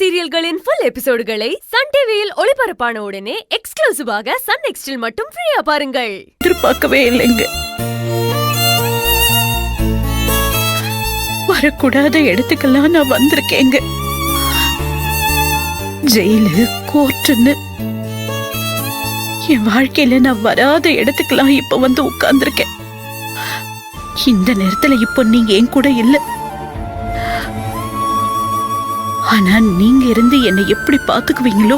சீரியல்களின் full எபிசோடுகளை Sun டிவியில் ஒளிபரப்பான உடனே எக்ஸ்க்ளூசிவாக சன் நெக்ஸ்டில் மட்டும் ஃப்ரீயா பாருங்கள். எதிர்பார்க்கவே இல்லைங்க. வரக்கூடாத இடத்துக்கெல்லாம் நான் வந்திருக்கேங்க. ஜெயிலு, கோர்ட்டுன்னு என் வாழ்க்கையில நான் வராத இடத்துக்கெல்லாம் இப்ப வந்து உட்கார்ந்துருக்கேன். இந்த நேரத்துல இப்போ நீங்க என் கூட இல்ல. ஆனா நீங்க இருந்து என்னை எப்படி பாத்துக்குவீங்களோ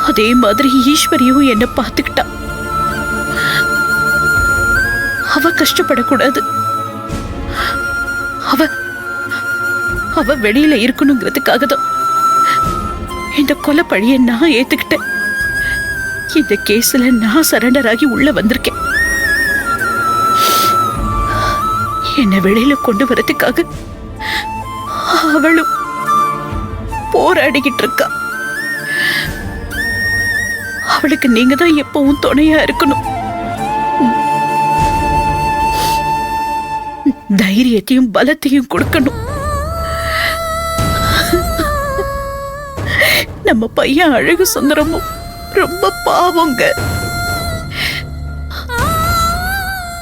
அதே மாதிரி ஈஸ்வரியும் என்ன பாத்துக்கிட்டா. அவ கஷ்டப்படக்கூடாது. அவ வெளியில இருக்கணுங்கிறதுக்காக தான் இந்த கொலை பழிய நான் ஏத்துக்கிட்டேன். இந்த கேஸ்ல நான் சரண்டர் ஆகி உள்ள வந்திருக்கேன். என்ன வெளியில கொண்டு வரதுக்காக அவளும் போராடிக்கிட்டு இருக்கா. அவளுக்கு நீங்க தான் எப்பவும் துணையா இருக்கணும். தைரியத்தையும் பலத்தையும் கொடுக்கணும். நம்ம பையன் அழகு சுந்தரமும் ரொம்ப பாவங்க.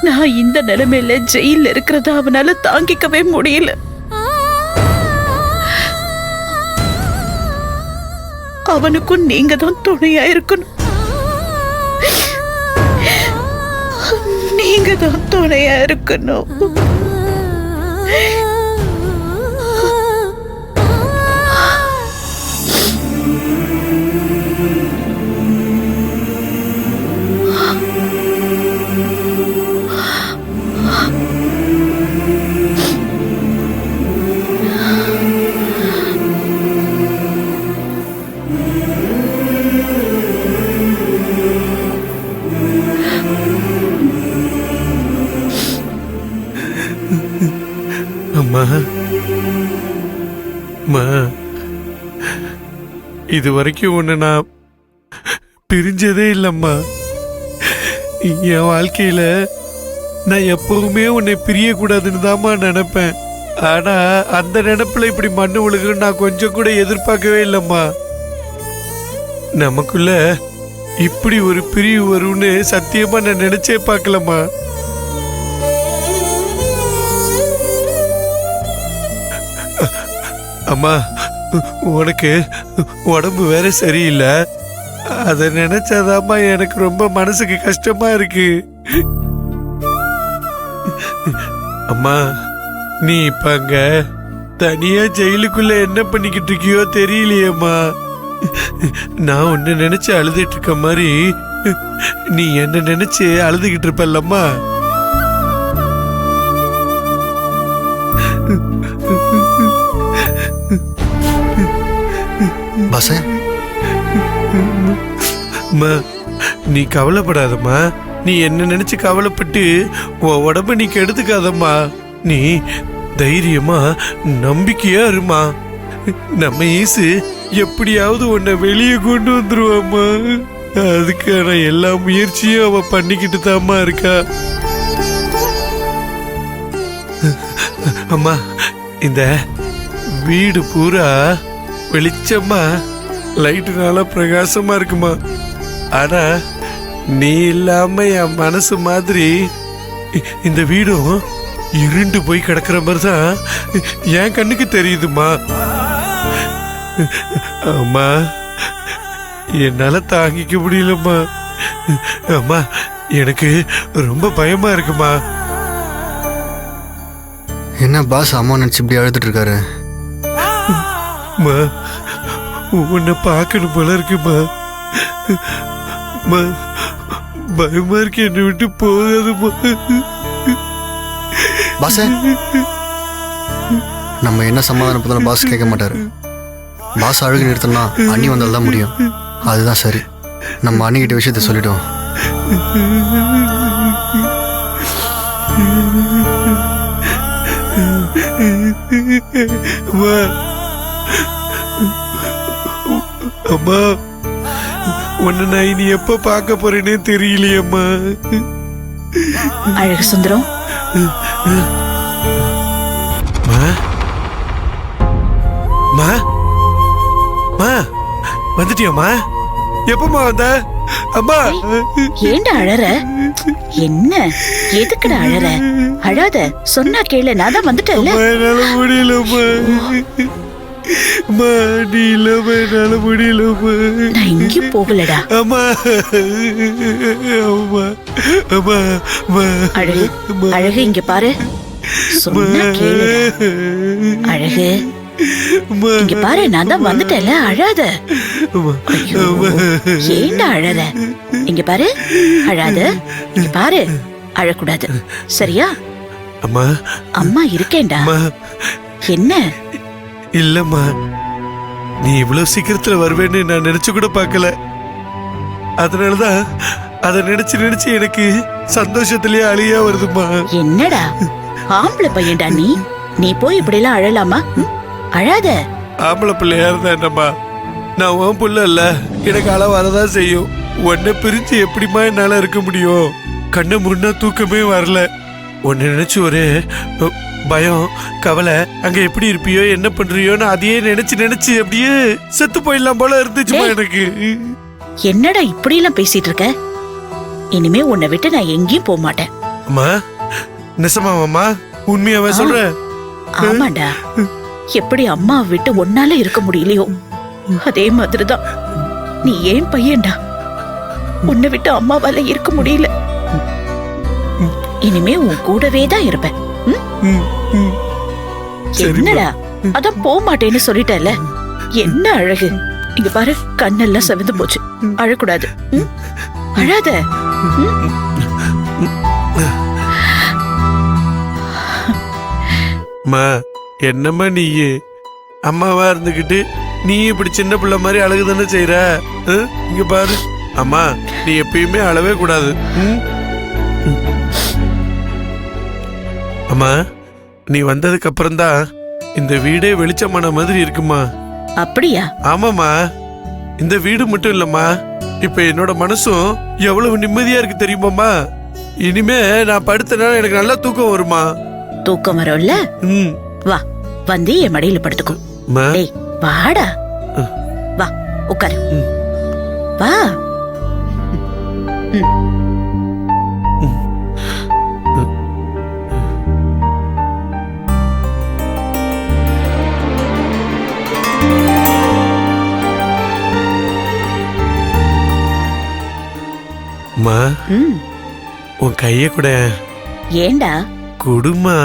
நான் இந்த நிலைமையில ஜெயில இருக்கிறத அவனால தாங்கிக்கவே முடியல. அவனுக்கும் நீங்க தான் துணையா இருக்கணும். நீங்க தான் துணையா இருக்கணும். இது வரைக்கும் உன்னை நான் பிரிஞ்சதே இல்லம்மா. என் வாழ்க்கையில நான் எப்பவுமே உன்னை பிரியக்கூடாதுன்னு தான்மா நினைப்பேன். ஆனா அந்த நினைப்புல இப்படி மண்ணு விழுகுன்னு நான் கொஞ்சம் கூட எதிர்பார்க்கவே இல்லம்மா. நமக்குள்ள இப்படி ஒரு பிரிவு வரும்னு சத்தியமா நான் நினைச்சே பார்க்கலம்மா. அம்மா, உனக்கு உடம்பு வேற சரியில்லை. அத நினைச்சாதாம்மா எனக்கு ரொம்ப மனசுக்கு கஷ்டமா இருக்கு. அம்மா, நீ இப்ப அங்க தனியா ஜெயிலுக்குள்ள என்ன பண்ணிக்கிட்டு இருக்கியோ தெரியலையேம்மா. நான் உன்னை நினைச்சு அழுதுட்டு இருக்க மாதிரி நீ என்ன நினைச்சு அழுதுகிட்டு இருப்பல்லம்மா. நீ கவலைப்படாதம்மா. நீ என்ன நினைச்சு கவலைப்பட்டு உன் உடம்ப நீ கெடுத்துக்காதம்மா. நீ தைரியமா நம்பிக்கையா இருமா. நம்ம ஈசு எப்படியாவது உன்னை வெளியே கொண்டு வந்துருவாம்மா. அதுக்கான எல்லா முயற்சியும் அவ பண்ணிக்கிட்டு தாம்மா இருக்கா. அம்மா, இந்த வீடு பூரா வெளிச்சமா லைட்டுனால பிரகாசமா இருக்குமா. ஆனா நீ இல்லாம என் மனசு மாதிரி இந்த வீடும் இருண்டு போய் கிடக்குற மாதிரிதான் என் கண்ணுக்கு தெரியுதுமா. அம்மா, என்னால தாங்கிக்க முடியலம்மா. அம்மா, எனக்கு ரொம்ப பயமா இருக்குமா. என்ன பாஸ் அம்மா நினைச்சு இப்படி அழுதுட்டு இருக்காரு? உன்னை பார்க்கணும் போல இருக்குமா. பயமா இருக்கு, என்னை விட்டு போகாதுமா. பாஸ், நம்ம என்ன சமாதானப்பதாலும் பாஸ் கேட்க மாட்டாரு. பாஸ் அழுகு நிறுத்தனா அண்ணி வந்தால்தான் முடியும். அதுதான் சரி. நம்ம அண்ணிக்கிட்ட விஷயத்த சொல்லிட்டோம். அம்மா, உன்னை நான் இனி எப்ப பார்க்க போறேன்னே தெரியலையம்மா. அழகு சுந்தரம், மா வந்துட்டியாம்மா? எப்பமா வந்த? அம்மா ஏண்டா அழற? என்ன எதுக்குடா அழற? அழாத, சொன்னா கேளு, நான் தான் வந்துட்டேன்ல. என்னால முடியலம்மா. அம்மா நீ இல்லாம என்னால முடியலம்மா. நான் எங்கேயும் போகலடா. அம்மா அம்மா அம்மா அம்மா. அழகு அழகு, இங்க பாரு, சொன்னா கேளுடா. அழகு இங்க பாரு, நான் தான் வந்துட்டேன்ல, அழாத. ஐயோ, ஏண்டா அழற? இங்க பாரு, அழாத. இங்க பாரு, அழக்கூடாது, சரியா? அம்மா அம்மா இருக்கேன்டா. அம்மா என்ன? இல்லம்மா, நீ இவ்வளவு சீக்கிரத்துல வருவேன்னு நான் நினைச்சு கூட பார்க்கல. அதனாலதான் அதை நினைச்சு நினைச்சு எனக்கு சந்தோஷத்திலேயே அழியா வருதுமா. என்னடா ஆம்பளை பையன்டா நீ? நீ போய் இப்படி எல்லாம் அழலாமா? அழாத. ஆம்பளை பிள்ளையா இருந்தா என்னம்மா, நான் உன் புள்ள இல்ல, எனக்கு அள வரதான் செய்யும். உன்னை பிரிஞ்சு எப்படிமா என்னால இருக்க முடியும்? கண்ணை முன்னா தூக்கமே வரல. உன்னை நினைச்சு ஒரே பயம், கவலை. அங்க எப்படி இருப்பியோ, என்ன பண்றியோன்னு அதையே நினைச்சு நினைச்சு அப்படியே செத்து போயிடலாம் போல இருந்துச்சுமா எனக்கு. என்னடா இப்படி எல்லாம் பேசிட்டு இருக்க? இனிமே உன்னை விட்டு நான் எங்கேயும் போக மாட்டேன். அம்மா நிசமாமாம்மா, உண்மையாவே சொல்ற? ஆமாண்டா, எப்படி அம்மா விட்டு ஒன்னால இருக்க முடியலையோ அதே மாதிரிதான் நீ ஏன் பையன்டா. உன்னை விட்டு அம்மாவால இருக்க முடியல. இனிமே உன் கூடவே தான் இருப்பேன். என்னடா, அதான் போக மாட்டேன்னு சொல்லிட்டேல. என்ன அழகு, இங்க பாரு, கண்ணெல்லாம் செவந்து போச்சு. அழக்கூடாது, அழாத. அம்மா என்னம்மா நீ அம்மாவா இருந்துகிட்டு நீ இப்படி சின்ன பிள்ளை மாதிரி அழகுதானே செய்யற? இங்க பாரு அம்மா, நீ எப்பயுமே அழவே கூடாது. அம்மா நீ வந்ததுக்கு அப்புறம் தான் இந்த வீடே வெளிச்சமான மாதிரி இருக்குமா. அப்படியா? ஆமாமா, இந்த வீடு மட்டும் இல்லம்மா, இப்ப என்னோட மனசும் எவ்வளவு நிம்மதியா இருக்கு தெரியுமாம்மா. இனிமே நான் படுத்தனால எனக்கு நல்லா தூக்கம் வருமா. தூக்கம் வரும்ல? வா, வந்து என் மடியில படுத்துக்கோ. டேய் வாடா, வா உட்காரு, வா. உன் கைய கூட. ஏண்டா? குடுமா.